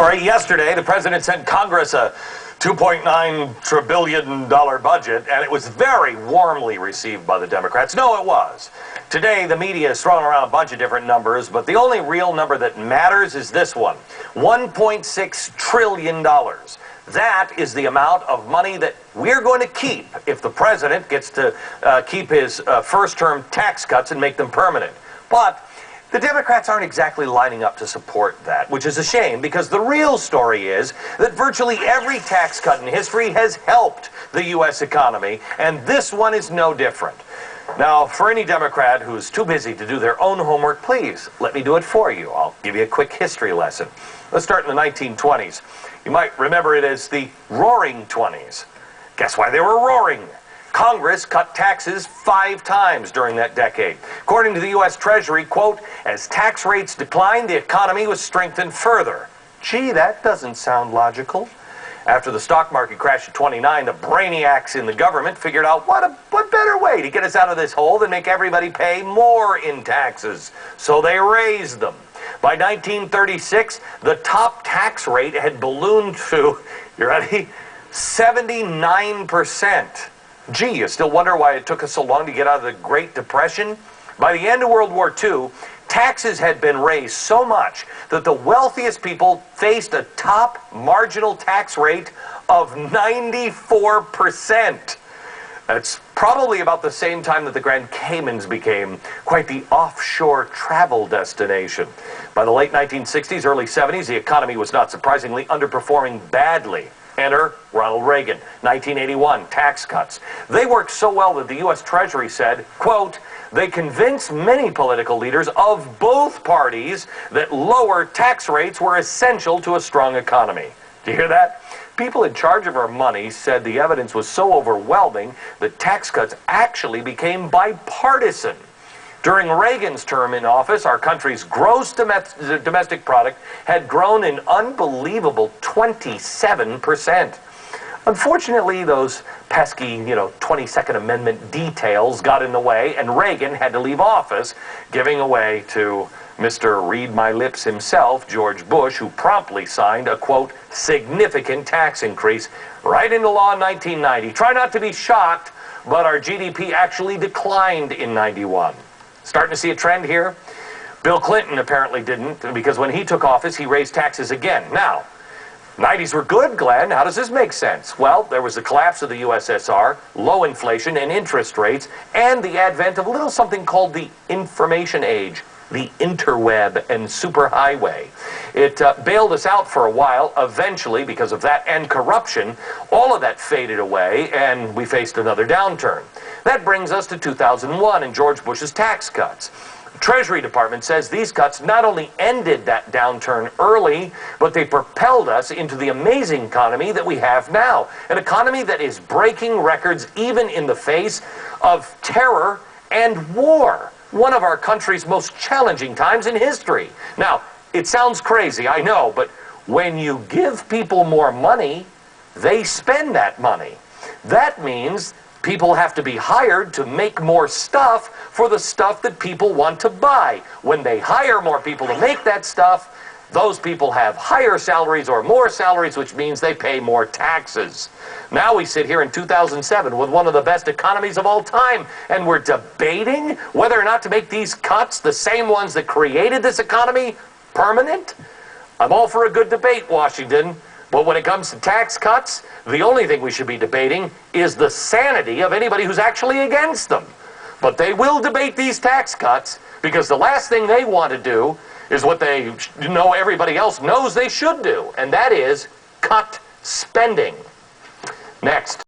story. Yesterday, the president sent Congress a $2.9 trillion budget, and it was very warmly received by the Democrats. No, it was. Today, the media is throwing around a bunch of different numbers, but the only real number that matters is this one, $1.6 trillion. That is the amount of money that we're going to keep if the president gets to keep his first-term tax cuts and make them permanent. But the Democrats aren't exactly lining up to support that, which is a shame, because the real story is that virtually every tax cut in history has helped the U.S. economy, and this one is no different. Now, for any Democrat who's too busy to do their own homework, please let me do it for you. I'll give you a quick history lesson. Let's start in the 1920s. You might remember it as the Roaring 20s. Guess why they were roaring? Congress cut taxes 5 times during that decade. According to the U.S. Treasury, quote, as tax rates declined, the economy was strengthened further. Gee, that doesn't sound logical. After the stock market crashed in '29, the brainiacs in the government figured out what better way to get us out of this hole than make everybody pay more in taxes. So they raised them. By 1936, the top tax rate had ballooned to, you ready, 79%. Gee, you still wonder why it took us so long to get out of the Great Depression? By the end of World War II, taxes had been raised so much that the wealthiest people faced a top marginal tax rate of 94%. That's probably about the same time that the Grand Caymans became quite the offshore travel destination. By the late 1960s, early 70s, the economy was not surprisingly underperforming badly. Enter Ronald Reagan, 1981, tax cuts. They worked so well that the U.S. Treasury said, quote, they convinced many political leaders of both parties that lower tax rates were essential to a strong economy. Do you hear that? People in charge of our money said the evidence was so overwhelming that tax cuts actually became bipartisan. During Reagan's term in office, our country's gross domestic product had grown an unbelievable 27%. Unfortunately, those pesky, 22nd Amendment details got in the way, and Reagan had to leave office, giving away to Mr. Read My Lips himself, George Bush, who promptly signed a, quote, significant tax increase right into law in 1990. Try not to be shocked, but our GDP actually declined in '91. Starting to see a trend here? Bill Clinton apparently didn't, because when he took office, he raised taxes again. Now, 90s were good, Glenn. How does this make sense? Well, there was the collapse of the USSR, low inflation and interest rates, and the advent of a little something called the information age, the interweb and superhighway. It bailed us out for a while. Eventually, because of that and corruption, all of that faded away, and we faced another downturn. That brings us to 2001 and George Bush's tax cuts. The Treasury Department says these cuts not only ended that downturn early, but they propelled us into the amazing economy that we have now. An economy that is breaking records even in the face of terror and war. One of our country's most challenging times in history. Now, it sounds crazy, I know, but when you give people more money, they spend that money. That means people have to be hired to make more stuff for the stuff that people want to buy. When they hire more people to make that stuff, those people have higher salaries or more salaries, which means they pay more taxes. Now we sit here in 2007 with one of the best economies of all time, and we're debating whether or not to make these cuts, the same ones that created this economy, permanent? I'm all for a good debate, Washington. But when it comes to tax cuts, the only thing we should be debating is the sanity of anybody who's actually against them. But they will debate these tax cuts because the last thing they want to do is what they know everybody else knows they should do, and that is cut spending. Next.